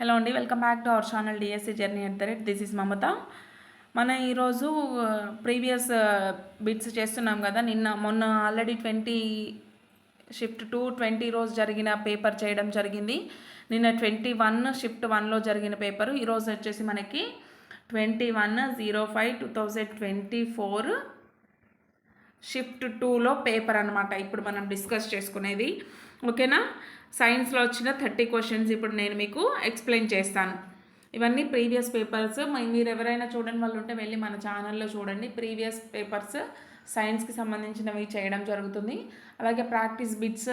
Hello అండి, welcome back to our channel DSC journey this is Mamata. మన ఈరోజు previous bits చేస్తున్నాం కదా. మొన్న ఆల్రెడీ 20 రోజు జరిగిన పేపర్ చేయడం జరిగింది. నిన్న 21 షిఫ్ట్ 1లో జరిగిన పేపరు. ఈరోజు వచ్చేసి మనకి 21/05/2024 షిఫ్ట్ 2లో పేపర్ అనమాట ఇప్పుడు మనం డిస్కస్ చేసుకునేది. ఓకేనా. సైన్స్లో వచ్చిన 30 క్వశ్చన్స్ ఇప్పుడు నేను మీకు ఎక్స్ప్లెయిన్ చేస్తాను. ఇవన్నీ ప్రీవియస్ పేపర్స్. మీరు ఎవరైనా చూడని వాళ్ళు ఉంటే వెళ్ళి మన ఛానల్లో చూడండి. ప్రీవియస్ పేపర్స్ సైన్స్కి సంబంధించినవి చేయడం జరుగుతుంది. అలాగే ప్రాక్టీస్ బిట్స్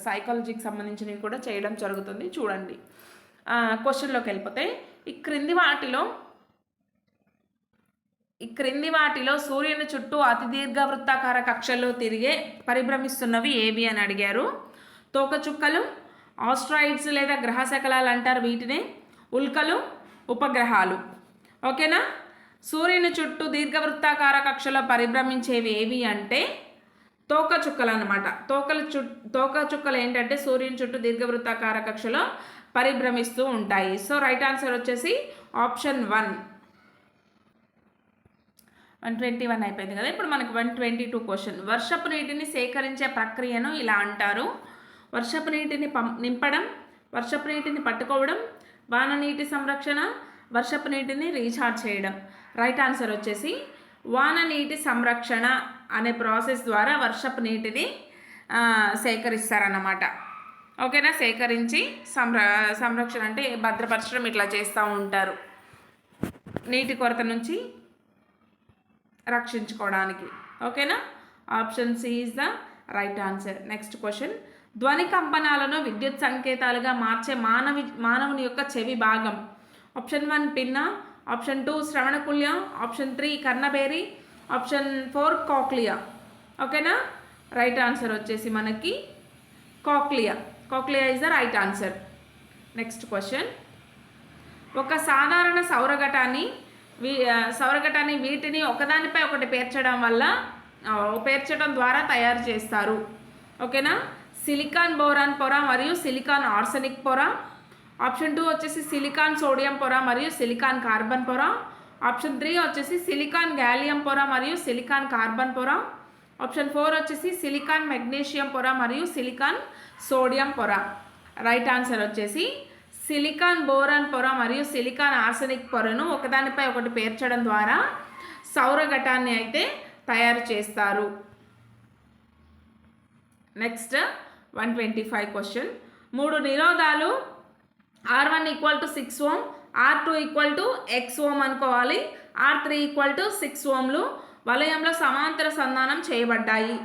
సైకాలజీకి సంబంధించినవి కూడా చేయడం జరుగుతుంది. చూడండి. క్వశ్చన్లోకి వెళ్ళిపోతే ఈ క్రింది వాటిలో సూర్యుని చుట్టూ అతి దీర్ఘ వృత్తాకార కక్షల్లో తిరిగే పరిభ్రమిస్తున్నవి ఏవి అని అడిగారు. తోకచుక్కలు, ఆస్ట్రాయిడ్స్ లేదా గ్రహ శకలాలు అంటారు వీటిని. ఉల్కలు, ఉపగ్రహాలు. ఓకేనా. సూర్యుని చుట్టూ దీర్ఘవృత్తాకార కక్షలో పరిభ్రమించేవి ఏవి అంటే తోకచుక్కలు అనమాట. తోకచుక్కలు ఏంటంటే సూర్యుని చుట్టూ దీర్ఘవృత్తాకార కక్షలో పరిభ్రమిస్తూ ఉంటాయి. సో రైట్ ఆన్సర్ వచ్చేసి ఆప్షన్ 1. 121 అయిపోయింది కదా. ఇప్పుడు మనకు 122 క్వశ్చన్. వర్షపు నీటిని సేకరించే ప్రక్రియను ఇలా అంటారు. వర్షపు నీటిని నింపడం, వర్షపు నీటిని పట్టుకోవడం, వాన నీటి సంరక్షణ, వర్షపు నీటిని రీఛార్జ్ చేయడం. రైట్ ఆన్సర్ వచ్చేసి వాన నీటి సంరక్షణ అనే ప్రాసెస్ ద్వారా వర్షపు నీటిని సేకరిస్తారన్నమాట. ఓకేనా. సేకరించి సంరక్షణ అంటే భద్రపరచడం ఇట్లా చేస్తూ ఉంటారు నీటి కొరత నుంచి రక్షించుకోవడానికి. ఓకేనా. Option C is the right answer. Next question. ధ్వని కంపనాలను విద్యుత్ సంకేతాలుగా మార్చే మానవుని యొక్క చెవి భాగం. ఆప్షన్ 1 పిన్న, ఆప్షన్ 2 శ్రవణకుల్య, ఆప్షన్ 3 కర్ణబేరి, ఆప్షన్ 4 కాక్లియా. ఓకేనా. రైట్ ఆన్సర్ వచ్చేసి మనకి cochlea. Cochlea is the right answer. Next question. ఒక సాధారణ సౌరఘటాన్ని వీటిని ఒకదానిపై ఒకటి పేర్చడం ద్వారా తయారు చేస్తారు. ఓకేనా. సిలికాన్ బోరాన్ పొర మరియు సిలికాన్ ఆర్సెనిక్ పొర. ఆప్షన్ 2 వచ్చేసి సిలికాన్ సోడియం పొర మరియు సిలికాన్ కార్బన్ పొర. ఆప్షన్ 3 వచ్చేసి సిలికాన్ గ్యాలియం పొర మరియు సిలికాన్ కార్బన్ పొర. ఆప్షన్ 4 వచ్చేసి సిలికాన్ మెగ్నీషియం పొర మరియు సిలికాన్ సోడియం పొర. రైట్ ఆన్సర్ వచ్చేసి సిలికాన్ బోరాన్ పొర మరియు సిలికాన్ ఆర్సెనిక్ పొరను ఒకదానిపై ఒకటి పేర్చడం ద్వారా సౌరఘటాన్ని అయితే తయారు చేస్తారు. Next 125 question. 3 నిరోధాలు R1 = 6 ఓం, R2 = X ఓం అనుకోవాలి, R3 = 6 ఓంలు వలయంలో సమాంతర సంధానం చేయబడ్డాయి.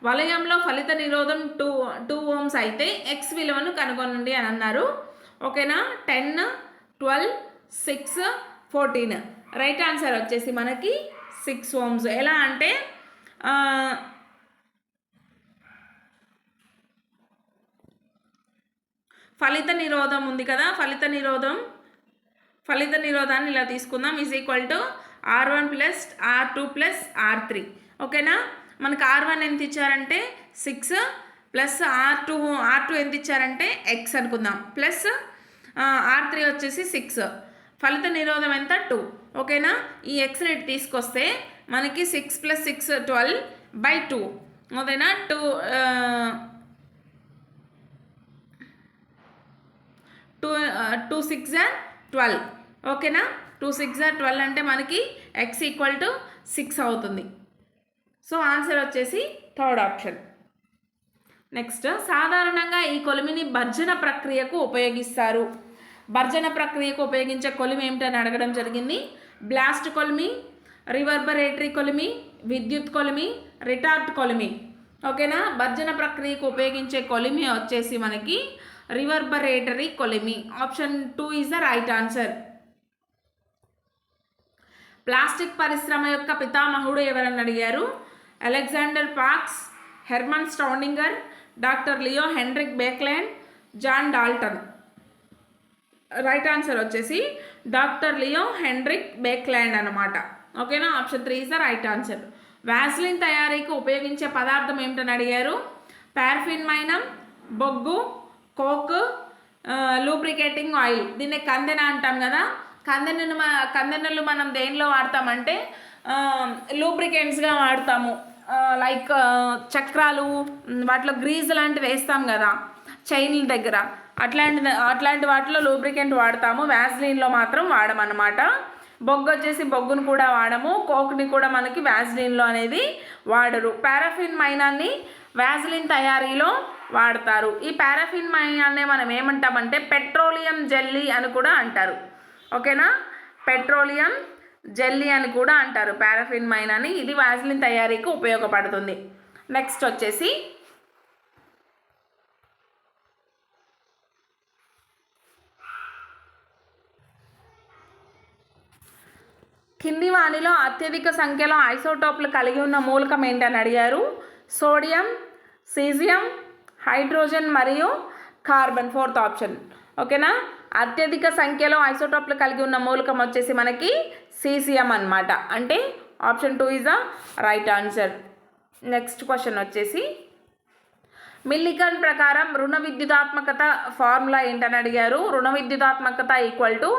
వలయంలో ఫలిత నిరోధం 2 ఓమ్స్ అయితే X విలువను కనుగొనండి అని అన్నారు. ఓకేనా. 10, 12, 6, 14. రైట్ ఆన్సర్ వచ్చేసి మనకి 6 ఓమ్స్. ఎలా అంటే ఫలిత నిరోధం ఉంది కదా, ఫలిత నిరోధాన్ని ఇలా తీసుకుందాం. = R1 + R2 + R3. ఓకేనా. మనకు R1 ఎంత ఇచ్చారంటే 6 ప్లస్ R2 ఎంత ఇచ్చారంటే X అనుకుందాం, ప్లస్ R3 వచ్చేసి 6. ఫలిత నిరోధం ఎంత 2. ఓకేనా. ఈ X రేట్ తీసుకొస్తే మనకి 6 + 6 12/2. ఓకేనా. 2 6 12. ఓకేనా. 2 6 12 అంటే మనకి X = 6 అవుతుంది. సో ఆన్సర్ వచ్చేసి థర్డ్ ఆప్షన్. నెక్స్ట్. సాధారణంగా ఈ కొలిమిని భర్జన ప్రక్రియకు ఉపయోగిస్తారు. భర్జన ప్రక్రియకు ఉపయోగించే కొలిమి ఏమిటని అడగడం జరిగింది. బ్లాస్ట్ కొలిమి, రివర్బరేటరీ కొలిమి, విద్యుత్ కొలిమి, రిటార్ట్ కొలిమి. ఓకేనా. భర్జన ప్రక్రియకు ఉపయోగించే కొలిమి వచ్చేసి మనకి రివర్బరేటరీ కొలిమి. Option 2 is the right answer. Plastic పరిశ్రమ యొక్క పితామహుడు ఎవరని అడిగారు. Alexander Parkes, Hermann Staudinger, doctor Leo Hendrik Baekeland, John Dalton. Right answer వచ్చేసి డాక్టర్ లియో హెన్రిక్ బేక్లాండ్ అనమాట. ఓకేనా. Option 3 is the right answer. Vaseline తయారీకి ఉపయోగించే పదార్థం ఏమిటని అడిగారు. పారఫిన్ మైనం, బొగ్గు, కోక్, లూబ్రికేటింగ్ ఆయిల్, దీన్ని కందెన అంటాం కదా. కందెనలు మనం దేనిలో వాడతామంటే లూబ్రికెంట్స్గా వాడతాము. లైక్ చక్రాలు, వాటిలో గ్రీజ్ లాంటివి వేస్తాం కదా చైన్ల దగ్గర, అట్లాంటి వాటిలో లూబ్రికెంట్ వాడతాము. వ్యాజ్లిన్లో మాత్రం వాడమన్నమాట. బొగ్గు వచ్చేసి బొగ్గును కూడా వాడము. కోక్ని కూడా మనకి వ్యాజ్లిన్లో అనేది వాడరు. పారాఫిన్ మైనాన్ని వ్యాజ్లిన్ తయారీలో వాడతారు. ఈ పారాఫిన్ మైనాన్ని మనం ఏమంటామంటే పెట్రోలియం జెల్లీ అని కూడా అంటారు. ఓకేనా, పెట్రోలియం జెల్లీ అని కూడా అంటారు పారాఫిన్ మైనాన్ని. ఇది వ్యాజ్లిన్ తయారీకి ఉపయోగపడుతుంది. నెక్స్ట్ వచ్చేసి కింది వానిలో అత్యధిక సంఖ్యలో ఐసోటోప్లు కలిగి ఉన్న మూలకం ఏంటని అడిగారు. సోడియం, సీజియం, హైడ్రోజన్ మరియు కార్బన్, ఫోర్త్ ఆప్షన్. ఓకేనా, అత్యధిక సంఖ్యలో ఐసోటోప్లు కలిగి ఉన్న మూలకం వచ్చేసి మనకి సీజియం అన్నమాట. అంటే option 2 is the right answer. Next question వచ్చేసి మిల్లికన్ ప్రకారం రుణ విద్యుదాత్మకత ఫార్ములా ఏంటని అడిగారు. రుణ విద్యుదాత్మకత ఈక్వల్ టు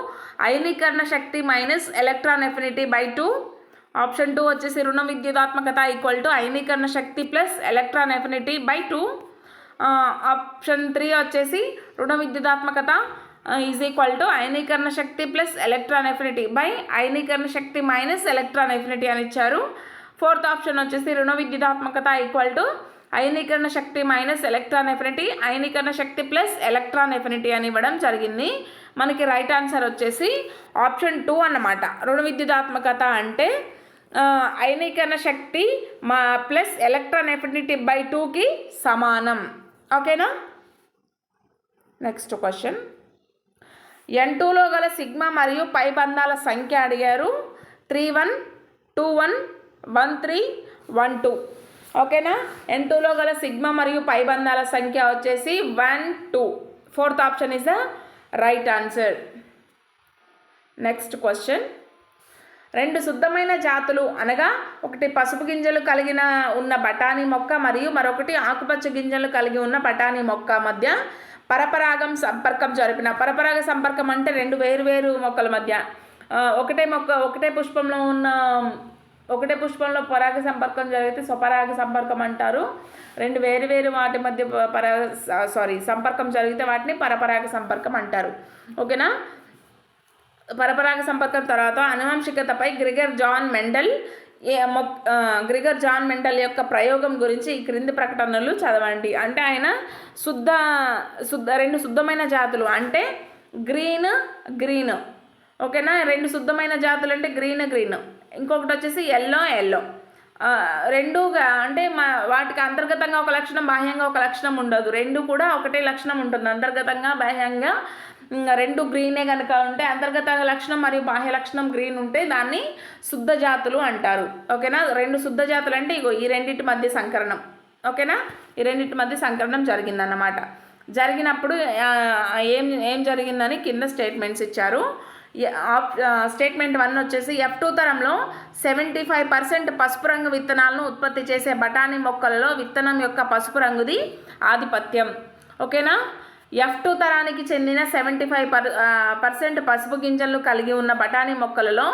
అయనీకరణ శక్తి minus electron affinity by 2. Option 2 వచ్చేసి రుణ విద్యుదాత్మకత ఈక్వల్ టు అయనీకరణ శక్తి plus electron affinity by 2. Option 3 వచ్చేసి రుణ విద్యుదాత్మకత ఈజ్ ఈక్వల్ టు అయనీకరణ శక్తి ప్లస్ ఎలక్ట్రాన్ ఎఫినిటీ బై అయనీకరణ శక్తి మైనస్ ఎలక్ట్రాన్ ఎఫినిటీ అని ఇచ్చారు. ఫోర్త్ ఆప్షన్ వచ్చేసి రుణ విద్యుదాత్మకత ఈక్వల్ టు అయనీకరణ శక్తి మైనస్ ఎలక్ట్రాన్ ఎఫినిటీ, అయనీకరణ శక్తి ప్లస్ ఎలక్ట్రాన్ ఎఫినిటీ అని ఇవ్వడం జరిగింది. మనకి రైట్ ఆన్సర్ వచ్చేసి ఆప్షన్ 2 అన్నమాట. రుణ విద్యుదాత్మకత అంటే అయనీకరణ శక్తి ప్లస్ ఎలక్ట్రాన్ ఎఫినిటీ బై 2కి సమానం. ఓకేనా. నెక్స్ట్ క్వశ్చన్ N2లో గల సిగ్మా మరియు పై బంధాల సంఖ్య అడిగారు. 31, 21, 13, 12. ఓకేనా. N2లో గల సిగ్మా మరియు పై బంధాల సంఖ్య వచ్చేసి 1, 2. Fourth option is the right answer. Next question 2 శుద్ధమైన జాతులు అనగా ఒకటి పసుపు గింజలు కలిగిన ఉన్న బఠానీ మొక్క మరియు మరొకటి ఆకుపచ్చ గింజలు కలిగి ఉన్న బఠానీ మొక్క మధ్య పరపరాగం సంపర్కం జరిపిన. పరపరాగ సంపర్కం అంటే 2 వేరు మొక్కల మధ్య ఒకటే పుష్పంలో పరాగ సంపర్కం జరిగితే స్వపరాగ సంపర్కం అంటారు. 2 వేరు వాటి మధ్య సంపర్కం జరిగితే వాటిని పరపరాగ సంపర్కం అంటారు. ఓకేనా. పరపరాగ సంపర్కం తర్వాత అనువంశికతపై గ్రిగర్ జాన్ మెండల్ యొక్క ప్రయోగం గురించి ఈ క్రింది ప్రకటనలు చదవండి. అంటే ఆయన రెండు శుద్ధమైన జాతులు అంటే గ్రీన్. ఓకేనా. 2 శుద్ధమైన జాతులు అంటే గ్రీన్, ఇంకొకటి వచ్చేసి ఎల్లో. రెండుగా అంటే వాటికి అంతర్గతంగా ఒక లక్షణం, బాహ్యంగా ఒక లక్షణం ఉండదు. 2 కూడా ఒకటే లక్షణం ఉంటుంది. అంతర్గతంగా, బాహ్యంగా 2 గ్రీనే కనుక ఉంటే, అంతర్గత లక్షణం మరియు బాహ్య లక్షణం గ్రీన్ ఉంటే దాన్ని శుద్ధ జాతులు అంటారు. ఓకేనా. 2 శుద్ధ జాతులు అంటే ఇగో ఈ రెండింటి మధ్య సంకరణం. ఓకేనా. ఈ రెండింటి మధ్య సంకరణం జరిగిందన్నమాట. జరిగినప్పుడు ఏం జరిగిందని కింద స్టేట్మెంట్స్ ఇచ్చారు. స్టేట్మెంట్ 1 వచ్చేసి F2 తరంలో 75% పసుపు రంగు విత్తనాలను ఉత్పత్తి చేసే బఠానీ మొక్కలలో విత్తనం యొక్క పసుపు రంగుది ఆధిపత్యం. ఓకేనా. F2 తరానికి చెందిన 75% పసుపు గింజలు కలిగి ఉన్న బఠానీ మొక్కలలో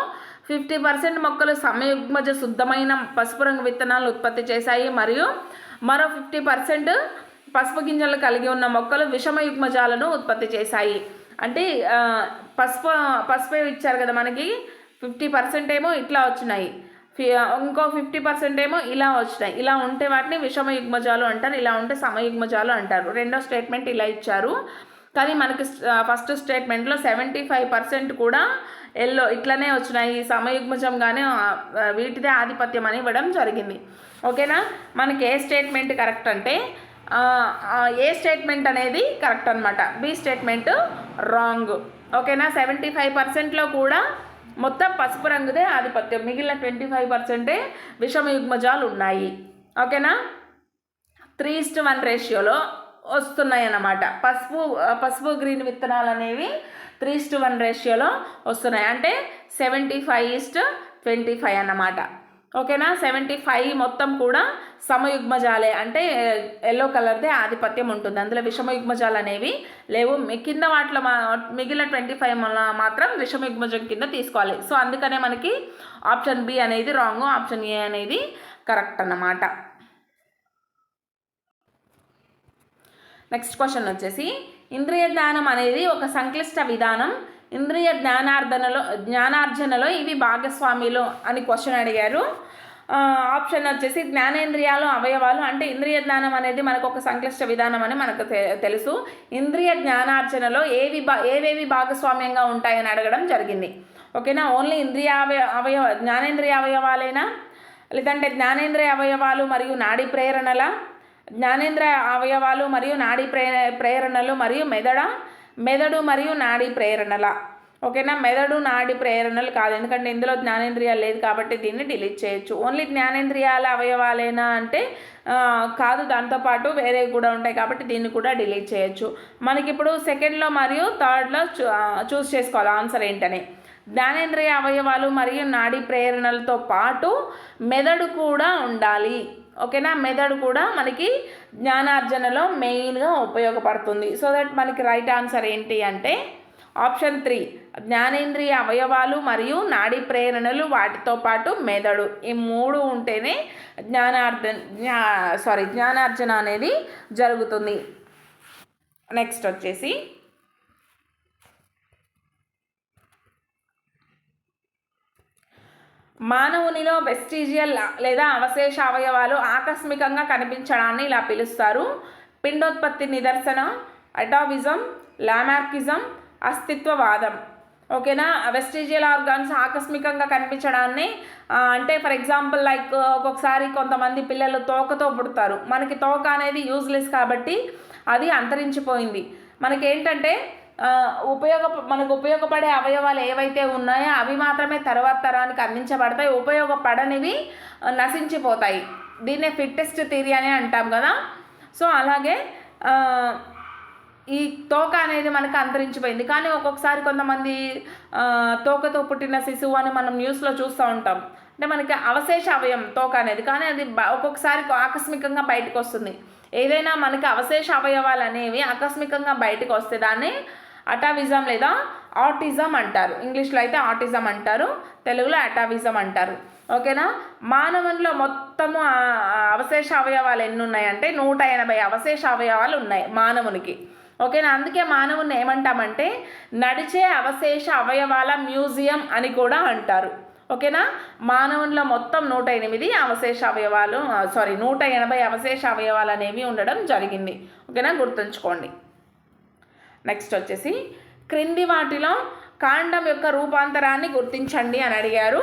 50% మొక్కలు సమయుగ్మజ శుద్ధమైన పసుపు రంగు విత్తనాలను ఉత్పత్తి చేశాయి మరియు మరో 50% పసుపు గింజలు కలిగి ఉన్న మొక్కలు విషమయుగ్మజాలను ఉత్పత్తి చేశాయి. అంటే పసుపే ఇచ్చారు కదా మనకి. 50% ఏమో ఇట్లా వచ్చినాయి, ఇంకో 50% ఏమో ఇలా వచ్చినాయి. ఇలా ఉంటే వాటిని విషమయుగ్మజాలు అంటారు, ఇలా ఉంటే సమయుగ్మజాలు అంటారు. రెండో స్టేట్మెంట్ ఇలా ఇచ్చారు. కానీ మనకి ఫస్ట్ స్టేట్మెంట్లో 75% కూడా ఎల్లో ఇట్లనే వచ్చినాయి, సమయుగ్మజంగానే వీటిదే ఆధిపత్యం అని ఇవ్వడం జరిగింది. ఓకేనా. మనకి ఏ స్టేట్మెంట్ కరెక్ట్ అంటే ఏ స్టేట్మెంట్ అనేది కరెక్ట్ అనమాట. B statement wrong. ఓకేనా. 75%లో కూడా మొత్తం పసుపు రంగుదే ఆధిపత్యం, మిగిలిన 25% విషమయుగ్మజాలు ఉన్నాయి. ఓకేనా. 3:1 రేషియోలో వస్తున్నాయి అన్నమాట. పసుపు గ్రీన్ విత్తనాలు అనేవి 3:1 రేషియోలో వస్తున్నాయి. అంటే 75:25 అన్నమాట. ఓకేనా. 75 మొత్తం కూడా సమయుగ్మజాలే, అంటే ఎల్లో కలర్దే ఆధిపత్యం ఉంటుంది. అందులో విషమయుగ్మజాలు అనేవి లేవు. కింద వాటిలో మిగిలిన 25 మాత్రం విషమయుగ్మజం కింద తీసుకోవాలి. సో అందుకనే మనకి ఆప్షన్ బి అనేది రాంగ్, ఆప్షన్ ఏ అనేది కరెక్ట్ అన్నమాట. నెక్స్ట్ క్వశ్చన్ వచ్చేసి, ఇంద్రియ జ్ఞానం అనేది ఒక సంక్లిష్ట విధానం, ఇంద్రియ జ్ఞానార్జనలో ఇవి భాగస్వామిలో అని క్వశ్చన్ అడిగారు. ఆప్షన్ వచ్చేసి జ్ఞానేంద్రియాలు అవయవాలు, అంటే ఇంద్రియ జ్ఞానం అనేది మనకు ఒక సంక్లిష్ట విధానం అని మనకు తెలుసు. ఇంద్రియ జ్ఞానార్జనలో ఏవేవి భాగస్వామ్యంగా ఉంటాయని అడగడం జరిగింది. ఓకేనా. ఓన్లీ జ్ఞానేంద్రియ అవయవాలేనా, లేదంటే జ్ఞానేంద్రియ అవయవాలు మరియు నాడీ ప్రేరణల, జ్ఞానేంద్రియ అవయవాలు మరియు నాడీ ప్రేరణలు మరియు మెదడు మరియు నాడీ ప్రేరణల. ఓకేనా. మెదడు నాడీ ప్రేరణలు కాదు, ఎందుకంటే ఇందులో జ్ఞానేంద్రియాలు లేదు కాబట్టి దీన్ని డిలీట్ చేయొచ్చు. ఓన్లీ జ్ఞానేంద్రియాల అవయవాలేనా అంటే కాదు, దాంతోపాటు వేరే కూడా ఉంటాయి కాబట్టి దీన్ని కూడా డిలీట్ చేయొచ్చు. మనకి ఇప్పుడు సెకండ్లో మరియు థర్డ్లో చూస్ చేసుకోవాలి ఆన్సర్ ఏంటని. జ్ఞానేంద్రియ అవయవాలు మరియు నాడీ ప్రేరణలతో పాటు మెదడు కూడా ఉండాలి. ఓకేనా. మెదడు కూడా మనకి జ్ఞానార్జనలో మెయిన్గా ఉపయోగపడుతుంది. సో దట్ మనకి రైట్ ఆన్సర్ ఏంటి అంటే ఆప్షన్ 3, జ్ఞానేంద్రియ అవయవాలు మరియు నాడీ ప్రేరణలు వాటితో పాటు మెదడు, ఈ 3 ఉంటేనే జ్ఞానార్జన అనేది జరుగుతుంది. నెక్స్ట్ వచ్చేసి, మానవునిలో వెస్టిజియల్ లేదా అవశేష అవయవాలు ఆకస్మికంగా కనిపించడాన్ని ఇలా పిలుస్తారు. పిండోత్పత్తి నిదర్శన, అటావిజం, లామార్కిజం, అస్తిత్వవాదం. ఓకేనా. వెస్టిజియల్ ఆర్గాన్స్ ఆకస్మికంగా కనిపించడాన్ని అంటే ఫర్ ఎగ్జాంపుల్ లైక్ ఒక్కొక్కసారి కొంతమంది పిల్లలు తోకతో పుడతారు. మనకి తోక అనేది యూజ్లెస్ కాబట్టి అది అంతరించిపోయింది. మనకేంటంటే మనకు ఉపయోగపడే అవయవాలు ఏవైతే ఉన్నాయో అవి మాత్రమే తర్వాత తరానికి అందించబడతాయి, ఉపయోగపడనివి నశించిపోతాయి. దీన్నే ఫిట్టెస్ట్ థియరీ అని అంటాం కదా. సో అలాగే ఈ తోక అనేది మనకు అంతరించిపోయింది. కానీ ఒక్కొక్కసారి కొంతమంది తోకతో పుట్టిన శిశువు అని మనం న్యూస్లో చూస్తూ ఉంటాం. అంటే మనకి అవశేష అవయం తోక అనేది, కానీ అది ఒక్కొక్కసారి ఆకస్మికంగా బయటకు వస్తుంది. ఏదైనా మనకి అవశేష అవయవాలు అనేవి ఆకస్మికంగా బయటకు వస్తే దాన్ని అటావిజం లేదా ఆటిజం అంటారు. ఇంగ్లీష్లో అయితే ఆటిజం అంటారు, తెలుగులో అటావిజం అంటారు. ఓకేనా. మానవునిలో మొత్తము అవశేష అవయవాలు ఎన్ని ఉన్నాయంటే 180 అవశేష అవయవాలు ఉన్నాయి మానవునికి. ఓకేనా. అందుకే మానవుని ఏమంటామంటే నడిచే అవశేష అవయవాల మ్యూజియం అని కూడా అంటారు. ఓకేనా. మానవునిలో మొత్తం 180 అవశేష అవయవాలు 180 అవశేష అవయవాలు అనేవి ఉండడం జరిగింది. ఓకేనా, గుర్తుంచుకోండి. నెక్స్ట్ వచ్చేసి, క్రింది వాటిలో కాండం యొక్క రూపాంతరాన్ని గుర్తించండి అని అడిగారు.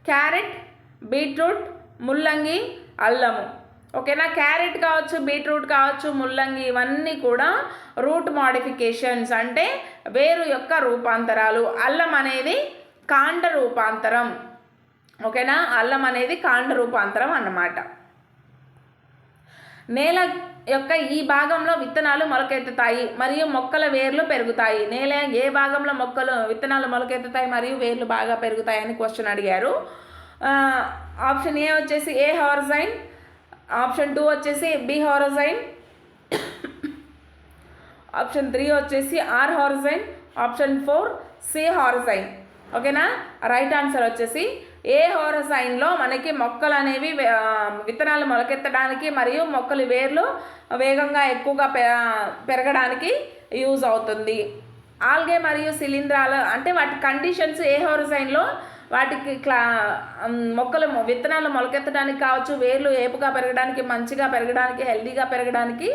క్యారెట్, బీట్రూట్, ముల్లంగి, అల్లము. ఓకేనా. క్యారెట్ కావచ్చు, బీట్రూట్ కావచ్చు, ముల్లంగి ఇవన్నీ కూడా రూట్ మోడిఫికేషన్స్, అంటే వేరు యొక్క రూపాంతరాలు. అల్లం అనేది కాండ రూపాంతరం. ఓకేనా. అల్లం అనేది కాండ రూపాంతరం అన్నమాట. నేల యొక్క ఈ భాగంలో విత్తనాలు మొలకెత్తుతాయి మరియు మొక్కల వేర్లు పెరుగుతాయి. నేల ఏ భాగంలో విత్తనాలు మొలకెత్తుతాయి మరియు వేర్లు బాగా పెరుగుతాయి అని క్వశ్చన్ అడిగారు. ఆప్షన్ ఏ వచ్చేసి ఏ హారిజైన్, ఆప్షన్ 2 వచ్చేసి బి హారిజైన్, ఆప్షన్ 3 వచ్చేసి ఆర్ హారిజైన్, ఆప్షన్ 4 సి హారిజైన్. ఓకేనా. రైట్ ఆన్సర్ వచ్చేసి ఏ హారిజైన్లో మనకి మొక్కలు అనేవి విత్తనాలు మొలకెత్తడానికి మరియు మొక్కలు వేర్లు వేగంగా ఎక్కువగా పెరగడానికి యూజ్ అవుతుంది. ఆల్గే మరియు శిలీంధ్రాలు అంటే వాటి కండిషన్స్ ఏ హారిజైన్లో వాటికి విత్తనాలు మొలకెత్తడానికి కావచ్చు, వేర్లు ఏపుగా పెరగడానికి, మంచిగా పెరగడానికి, హెల్దీగా పెరగడానికి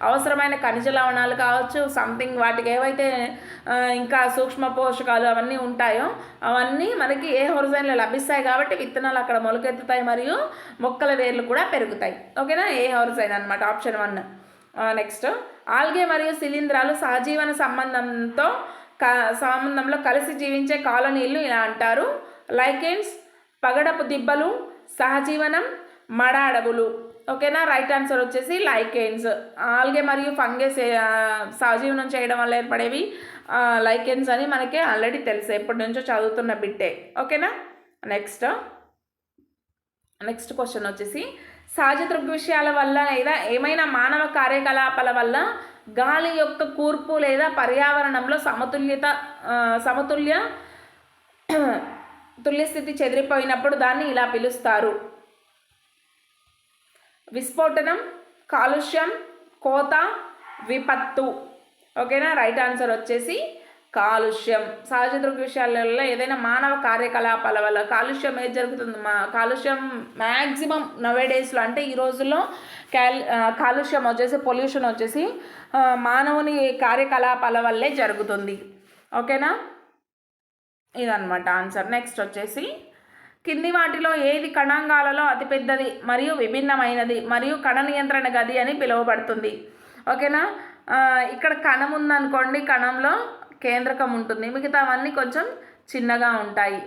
అవసరమైన ఖనిజ లవణాలు కావచ్చు, సంథింగ్ వాటికి ఏవైతే ఇంకా సూక్ష్మ పోషకాలు అవన్నీ ఉంటాయో అవన్నీ మనకి ఏ హారిజైన్లో లభిస్తాయి కాబట్టి విత్తనాలు అక్కడ మొలకెత్తుతాయి మరియు మొక్కల వేర్లు కూడా పెరుగుతాయి. ఓకేనా. ఏ హారిజైన్ అనమాట, ఆప్షన్ 1. నెక్స్ట్, ఆల్గే మరియు శిలీంధ్రాలు సహజీవన సంబంధంలో కలిసి జీవించే కాలనీలు ఇలా అంటారు. లైకెన్స్, పగడపు దిబ్బలు, సహజీవనం, మడ అడవులు. ఓకేనా. రైట్ ఆన్సర్ వచ్చేసి లైకెన్స్. ఆల్గే మరియు ఫంగస్ సహజీవనం చేయడం వల్ల ఏర్పడేవి లైకెన్స్ అని మనకి ఆల్రెడీ తెలుసు, ఎప్పటి నుంచో చదువుతున్న బిట్టే. ఓకేనా. నెక్స్ట్, నెక్స్ట్ క్వశ్చన్ వచ్చేసి సహజ దృగ్విషయాల వల్ల లేదా ఏమైనా మానవ కార్యకలాపాల వల్ల గాలి యొక్క కూర్పు లేదా పర్యావరణంలో తుల్యస్థితి చెదిరిపోయినప్పుడు దాన్ని ఇలా పిలుస్తారు: విస్ఫోటనం, కాలుష్యం, కోత, విపత్తు. ఓకేనా, రైట్ ఆన్సర్ వచ్చేసి కాలుష్యం. సహజ దృగ్విషయాలలో ఏదైనా మానవ కార్యకలాపాల వల్ల కాలుష్యం ఏది జరుగుతుంది? కాలుష్యం మ్యాక్సిమం నవేడేస్లో అంటే ఈ రోజుల్లో కాలుష్యం వచ్చేసి పొల్యూషన్ వచ్చేసి మానవుని కార్యకలాపాల వల్లే జరుగుతుంది. ఓకేనా, ఇదన్నమాట ఆన్సర్. నెక్స్ట్ వచ్చేసి కింది వాటిలో ఏది కణాంగాలలో అతిపెద్దది మరియు విభిన్నమైనది మరియు కణ నియంత్రణ గది అని పిలువబడుతుంది? ఓకేనా, ఇక్కడ కణం ఉందనుకోండి, కణంలో కేంద్రకం ఉంటుంది, మిగతావన్నీ కొంచెం చిన్నగా ఉంటాయి.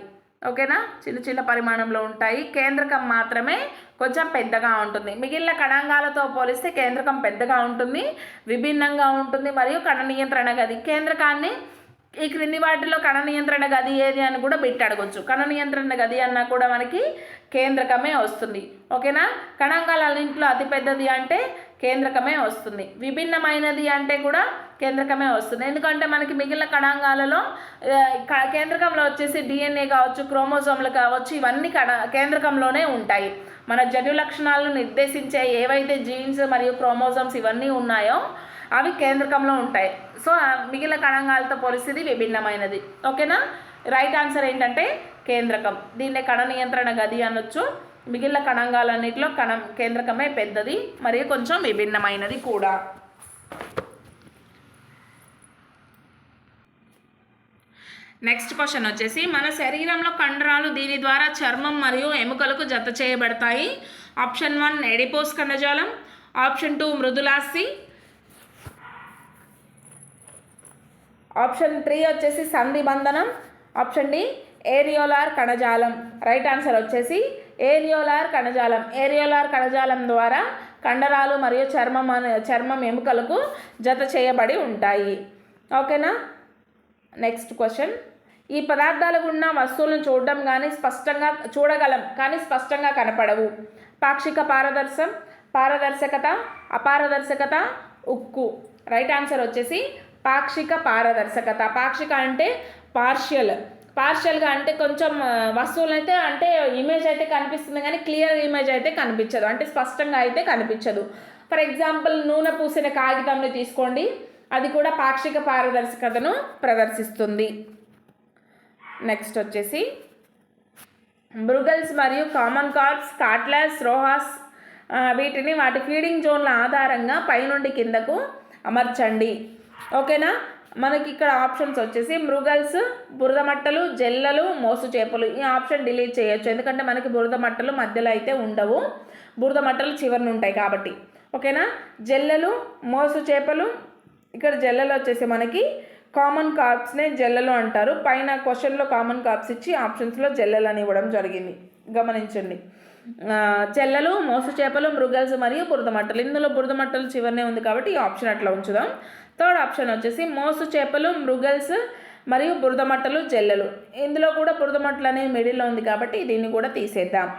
ఓకేనా, చిన్న చిన్న పరిమాణంలో ఉంటాయి. కేంద్రకం మాత్రమే కొంచెం పెద్దగా ఉంటుంది. మిగిలిన కణాంగాలతో పోలిస్తే కేంద్రకం పెద్దగా ఉంటుంది, విభిన్నంగా ఉంటుంది మరియు కణ నియంత్రణ గది. కేంద్రకాన్ని ఈ క్రింది వాటిలో కణ నియంత్రణ గది ఏది అని కూడా పెట్టి అడగొచ్చు. కణ నియంత్రణ గది అన్నా కూడా మనకి కేంద్రకమే వస్తుంది. ఓకేనా, కణాంగాలన్నింటిలో అతిపెద్దది అంటే కేంద్రకమే వస్తుంది. విభిన్నమైనది అంటే కూడా కేంద్రకమే వస్తుంది. ఎందుకంటే మనకి మిగిలిన కణాంగాలలో కేంద్రకంలో వచ్చేసి డిఎన్ఏ కావచ్చు, క్రోమోజోమ్లు కావచ్చు, ఇవన్నీ కేంద్రకంలోనే ఉంటాయి. మన జన్యు లక్షణాలను నిర్దేశించే ఏవైతే జీన్స్ మరియు క్రోమోజోమ్స్ ఇవన్నీ ఉన్నాయో అవి కేంద్రకంలో ఉంటాయి. సో మిగిలిన కణాంగాలతో పోలిస్తే విభిన్నమైనది. ఓకేనా, రైట్ ఆన్సర్ ఏంటంటే కేంద్రకం. దీన్నే కణ నియంత్రణ గది అనొచ్చు. మిగిలిన కణాంగాలన్నింటిలో కేంద్రకమే పెద్దది మరియు కొంచెం విభిన్నమైనది కూడా. నెక్స్ట్ క్వశ్చన్ వచ్చేసి మన శరీరంలో కండరాలు దీని ద్వారా చర్మం మరియు ఎముకలకు జత చేయబడతాయి. ఆప్షన్ 1 ఎడిపోస్ కణజాలం, ఆప్షన్ 2 మృదులాస్థి, ఆప్షన్ 3 వచ్చేసి సంధి బంధనం, ఆప్షన్ డి ఏరియోలార్ కణజాలం. రైట్ ఆన్సర్ వచ్చేసి ఏరియోలార్ కణజాలం. ఏరియోలార్ కణజాలం ద్వారా కండరాలు మరియు చర్మం ఎముకలకు జత చేయబడి ఉంటాయి. ఓకేనా, నెక్స్ట్ క్వశ్చన్. ఈ పదార్థాలు ఉన్న వస్తువులను చూడడం చూడగలం కానీ స్పష్టంగా కనపడవు. పాక్షిక పారదర్శకత, అపారదర్శకత, ఉక్కు. రైట్ ఆన్సర్ వచ్చేసి పాక్షిక పారదర్శకత. పాక్షిక అంటే పార్షియల్గా అంటే కొంచెం వస్తువులు అయితే అంటే ఇమేజ్ అయితే కనిపిస్తుంది కానీ క్లియర్ ఇమేజ్ అయితే కనిపించదు, అంటే స్పష్టంగా అయితే కనిపించదు. ఫర్ ఎగ్జాంపుల్ నూనె పూసిన కాగితంని తీసుకోండి, అది కూడా పాక్షిక పారదర్శకతను ప్రదర్శిస్తుంది. నెక్స్ట్ వచ్చేసి బ్రుగల్స్ మరియు కామన్ కార్ప్స్, కాట్లస్, రోహాస్ వీటిని వాటి ఫీడింగ్ జోన్ల ఆధారంగా పైనుండి కిందకు అమర్చండి. ఓకేనా, మనకి ఇక్కడ ఆప్షన్స్ వచ్చేసి మృగల్స్, బురద మట్టలు, జల్లలు, మోసు చేపలు. ఈ ఆప్షన్ డిలీట్ చేయొచ్చు ఎందుకంటే మనకి బురద మట్టలు మధ్యలో అయితే ఉండవు, బురద మట్టలు చివరిని ఉంటాయి కాబట్టి. ఓకేనా, జల్లలు, మోసు చేపలు. ఇక్కడ జల్లలు వచ్చేసి మనకి కామన్ కార్ప్స్నే జల్లలు అంటారు. పైన క్వశ్చన్లో కామన్ కార్ప్స్ ఇచ్చి ఆప్షన్స్లో జల్లలు అని ఇవ్వడం జరిగింది, గమనించండి. జల్లలు, మోసు చేపలు, మృగల్స్ మరియు బురద మట్టలు. ఇందులో బురద మట్టలు చివరినే ఉంది కాబట్టి ఈ ఆప్షన్ అట్లా ఉంచుదాం. థర్డ్ ఆప్షన్ వచ్చేసి మోసు చేపలు, మృగల్స్ మరియు బురద మట్టలు, జల్లలు. ఇందులో కూడా బురద మట్టలు అనేది మిడిల్లో ఉంది కాబట్టి దీన్ని కూడా తీసేద్దాం.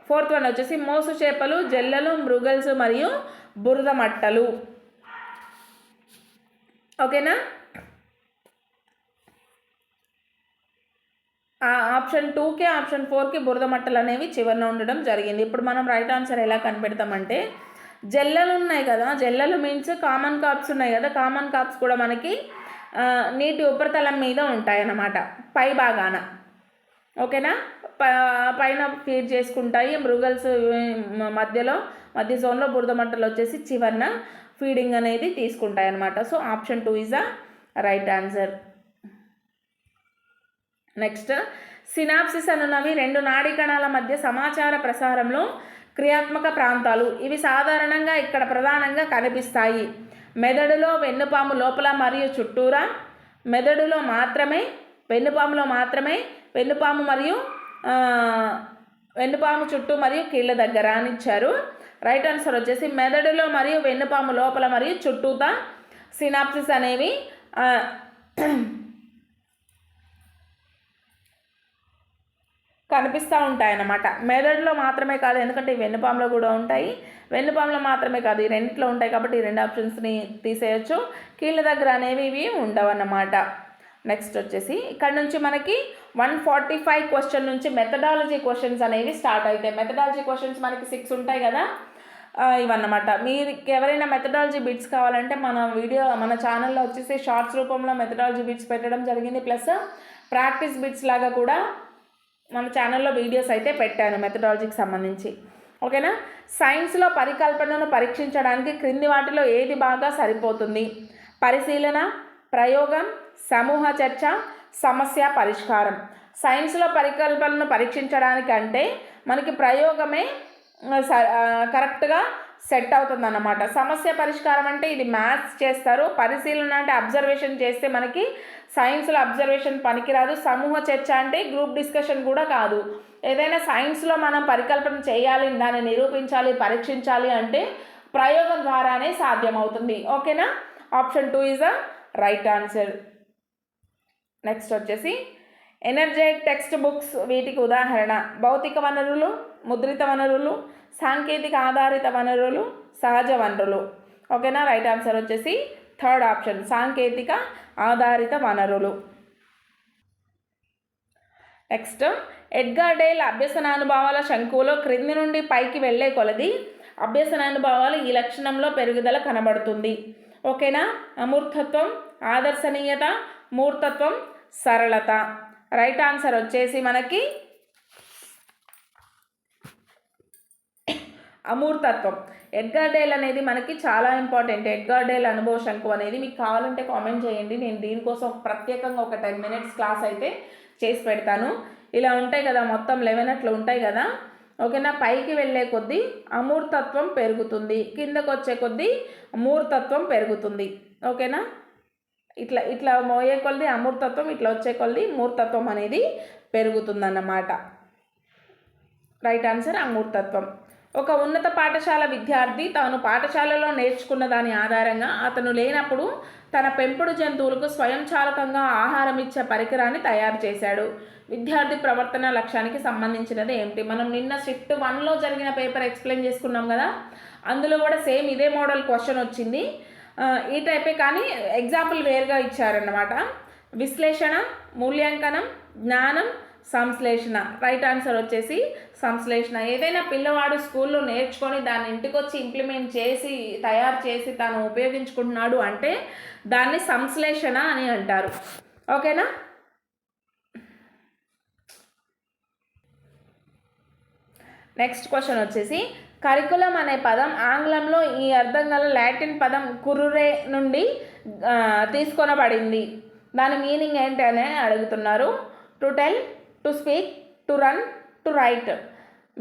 ఫోర్త్ వన్ వచ్చేసి మోసు చేపలు, జల్లలు, మృగల్స్ మరియు బురద మట్టలు. ఓకేనా, ఆప్షన్ 2కి ఆప్షన్ 4కి బురద మట్టలు అనేవి చివరిన ఉండడం జరిగింది. ఇప్పుడు మనం రైట్ ఆన్సర్ ఎలా కనిపెడతామంటే జల్లలు ఉన్నాయి కదా, జల్లలు మీన్స్ కామన్ కార్ప్స్ ఉన్నాయి కదా, కామన్ కార్ప్స్ కూడా మనకి నీటి ఉపరితలం మీద ఉంటాయి అన్నమాట, పై భాగాన. ఓకేనా, పైన ఫీడ్ చేసుకుంటాయి. మృగల్స్ మధ్య జోన్లో, బురద మట్టలు వచ్చేసి చివరిన ఫీడింగ్ అనేది తీసుకుంటాయి అన్నమాట. So option 2 is the right answer. Next, synapses అనున్నవి 2 నాడీ కణాల మధ్య సమాచార ప్రసారంలో క్రియాత్మక ప్రాంతాలు. ఇవి సాధారణంగా ఇక్కడ ప్రధానంగా కనిపిస్తాయి. మెదడులో, వెన్నుపాము లోపల మరియు చుట్టూరా, మెదడులో మాత్రమే, వెన్నుపాములో మాత్రమే, వెన్నుపాము చుట్టూ మరియు కీళ్ళ దగ్గర అని ఇచ్చారు. రైట్ ఆన్సర్ వచ్చేసి మెదడులో మరియు వెన్నుపాము లోపల మరియు చుట్టూతా సినాప్సిస్ అనేవి కనిపిస్తూ ఉంటాయన్నమాట. మెదడులో మాత్రమే కాదు, ఎందుకంటే ఈ వెన్నుపాములో కూడా ఉంటాయి. వెన్నుపాములో మాత్రమే కాదు, ఈ రెండిట్లో ఉంటాయి కాబట్టి ఈ రెండు ఆప్షన్స్ని తీసేయచ్చు. కీళ్ళ దగ్గర అనేవి ఇవి ఉండవన్నమాట. నెక్స్ట్ వచ్చేసి ఇక్కడ నుంచి మనకి 145 క్వశ్చన్ నుంచి మెథడాలజీ క్వశ్చన్స్ అనేవి స్టార్ట్ అవుతాయి. మెథడాలజీ క్వశ్చన్స్ మనకి 6 ఉంటాయి కదా, ఇవన్నమాట. మీరు ఎవరైనా మెథడాలజీ బిట్స్ కావాలంటే మన ఛానల్లో వచ్చేసి షార్ట్స్ రూపంలో మెథడాలజీ బిట్స్ పెట్టడం జరిగింది. ప్లస్ ప్రాక్టీస్ బిట్స్ లాగా కూడా మన ఛానల్లో వీడియోస్ అయితే పెట్టాను మెథడాలజీకి సంబంధించి. ఓకేనా. సైన్స్లో పరికల్పనను పరీక్షించడానికి క్రింది వాటిలో ఏది బాగా సరిపోతుంది? పరిశీలన, ప్రయోగం, సమూహ చర్చ, సమస్య పరిష్కారం. సైన్స్లో పరికల్పనను పరీక్షించడానికి అంటే మనకి ప్రయోగమే కరెక్ట్గా సెట్ అవుతుందన్నమాట. సమస్య పరిష్కారం అంటే ఇది మ్యాథ్స్ చేస్తారు. పరిశీలన అంటే అబ్జర్వేషన్ చేస్తే మనకి సైన్స్లో అబ్జర్వేషన్ పనికిరాదు. సమూహ చర్చ అంటే గ్రూప్ డిస్కషన్ కూడా కాదు. ఏదైనా సైన్స్లో మనం పరికల్పన చేయాలి, దాన్ని నిరూపించాలి, పరీక్షించాలి అంటే ప్రయోగం ద్వారానే సాధ్యమవుతుంది. ఓకేనా. Option 2 is the right answer. Next వచ్చేసి ఎనర్జైట్ టెక్స్ట్ బుక్స్ వీటికి ఉదాహరణ: భౌతిక వనరులు, ముద్రిత వనరులు, సాంకేతిక ఆధారిత వనరులు, సహజ వనరులు. ఓకేనా. రైట్ ఆన్సర్ వచ్చేసి థర్డ్ ఆప్షన్, సాంకేతిక ఆధారిత వనరులు. నెక్స్ట్, ఎడ్గార్ డేల్ అభ్యసనానుభవాల శంకువులో క్రింది నుండి పైకి వెళ్ళే కొలది అభ్యసనానుభవాలు ఈ లక్షణంలో పెరుగుదల కనబడుతుంది. ఓకేనా. అమూర్తత్వం, ఆదర్శనీయత, మూర్తత్వం, సరళత. రైట్ ఆన్సర్ వచ్చేసి మనకి అమూర్తత్వం. ఎడ్గార్ డేల్ అనేది మనకి చాలా ఇంపార్టెంట్. ఎడ్గార్ డేల్ అనుభవ శంకు అనేది మీకు కావాలంటే కామెంట్ చేయండి. నేను దీనికోసం ప్రత్యేకంగా ఒక 10 minutes క్లాస్ అయితే చేసి పెడతాను. ఇలా ఉంటాయి కదా, మొత్తం 11 అట్లా ఉంటాయి కదా. ఓకేనా. పైకి వెళ్ళే కొద్దీ అమూర్తత్వం పెరుగుతుంది, కిందకు వచ్చే కొద్దీ మూర్తత్వం పెరుగుతుంది. ఓకేనా. ఇట్లా ఇట్లా మోయే కొలది అమూర్తత్వం, ఇట్లా వచ్చే కొలది మూర్తత్వం అనేది పెరుగుతుందన్నమాట. Right answer అమూర్తత్వం. ఒక ఉన్నత పాఠశాల విద్యార్థి తాను పాఠశాలలో నేర్చుకున్న దాని ఆధారంగా అతను లేనప్పుడు తన పెంపుడు జంతువులకు స్వయంచాలకంగా ఆహారం ఇచ్చే పరికరాన్ని తయారు చేశాడు. విద్యార్థి ప్రవర్తన లక్ష్యానికి సంబంధించినది ఏమిటి? మనం నిన్న షిఫ్ట్ 1లో జరిగిన పేపర్ ఎక్స్ప్లెయిన్ చేసుకున్నాం కదా, అందులో కూడా సేమ్ ఇదే మోడల్ క్వశ్చన్ వచ్చింది. ఈ టైపే కానీ ఎగ్జాంపుల్ వేరుగా ఇచ్చారన్నమాట. విశ్లేషణ, మూల్యాంకనం, జ్ఞానం, సంశ్లేషణ. రైట్ ఆన్సర్ వచ్చేసి సంశ్లేషణ. ఏదైనా పిల్లవాడు స్కూల్లో నేర్చుకొని దాన్ని ఇంటికి వచ్చి ఇంప్లిమెంట్ చేసి తయారు చేసి తాను ఉపయోగించుకుంటున్నాడు అంటే దాన్ని సంశ్లేషణ అని అంటారు. ఓకేనా. నెక్స్ట్ క్వశ్చన్ వచ్చేసి కరికులం అనే పదం ఆంగ్లంలో ఈ అర్థం గల లాటిన్ పదం కుర్రురే నుండి తీసుకొనబడింది. దాని మీనింగ్ ఏంటి అని అడుగుతున్నారు. To tell, to speak, to run, to right.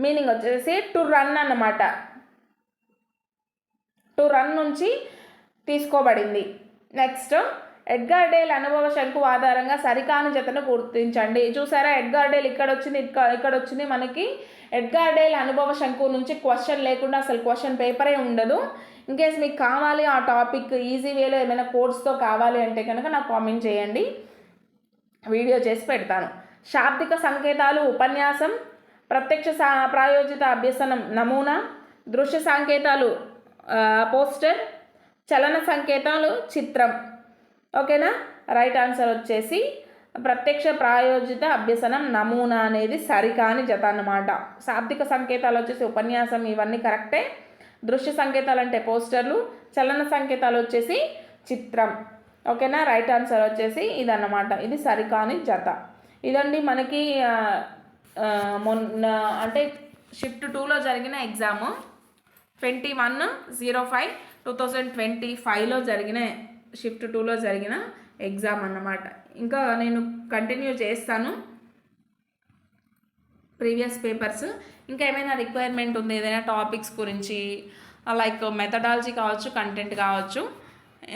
Meaning వచ్చేసి టు రన్ అన్నమాట. టు రన్ నుంచి తీసుకోబడింది. నెక్స్ట్, ఎడ్గార్ డేల్ అనుభవ శంకు ఆధారంగా సరికాని జతను గుర్తించండి. చూసారా, ఎడ్గార్ డేల్ ఇక్కడ వచ్చింది మనకి. ఎడ్గార్ డేల్ అనుభవ శంకు నుంచి క్వశ్చన్ లేకుండా అసలు క్వశ్చన్ పేపరే ఉండదు. ఇన్కేస్ మీకు కావాలి ఆ టాపిక్ ఈజీ వేలో ఏమైనా కోర్స్తో కావాలి అంటే కనుక నాకు కామెంట్ చేయండి, వీడియో చేసి పెడతాను. శాబ్దిక సంకేతాలు ఉపన్యాసం, ప్రత్యక్ష ప్రాయోజిత అభ్యసనం నమూనా, దృశ్య సంకేతాలు పోస్టర్, చలన సంకేతాలు చిత్రం. ఓకేనా. రైట్ ఆన్సర్ వచ్చేసి ప్రత్యక్ష ప్రాయోజిత అభ్యసనం నమూనా అనేది సరికాని జత అన్నమాట. శాబ్దిక సంకేతాలు వచ్చేసి ఉపన్యాసం, ఇవన్నీ కరెక్టే. దృశ్య సంకేతాలు అంటే పోస్టర్లు, చలన సంకేతాలు వచ్చేసి చిత్రం. ఓకేనా. రైట్ ఆన్సర్ వచ్చేసి ఇదన్నమాట, ఇది సరికాని జత. ఇదండి మనకి మొన్న అంటే షిఫ్ట్ 2లో జరిగిన ఎగ్జాము 21/05/2025లో జరిగిన షిఫ్ట్ 2లో జరిగిన ఎగ్జామ్ అన్నమాట. ఇంకా నేను కంటిన్యూ చేస్తాను ప్రీవియస్ పేపర్స్. ఇంకా ఏమైనా రిక్వైర్మెంట్ ఉంది, ఏదైనా టాపిక్స్ గురించి లైక్ మెథడాలజీ కావచ్చు, కంటెంట్ కావచ్చు,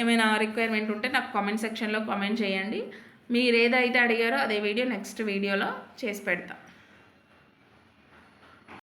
ఏమైనా రిక్వైర్మెంట్ ఉంటే నాకు కామెంట్ సెక్షన్లో కామెంట్ చేయండి. మీరు ఏదైతే అడిగారో అదే వీడియో నెక్స్ట్ వీడియోలో చేసి పెడతా.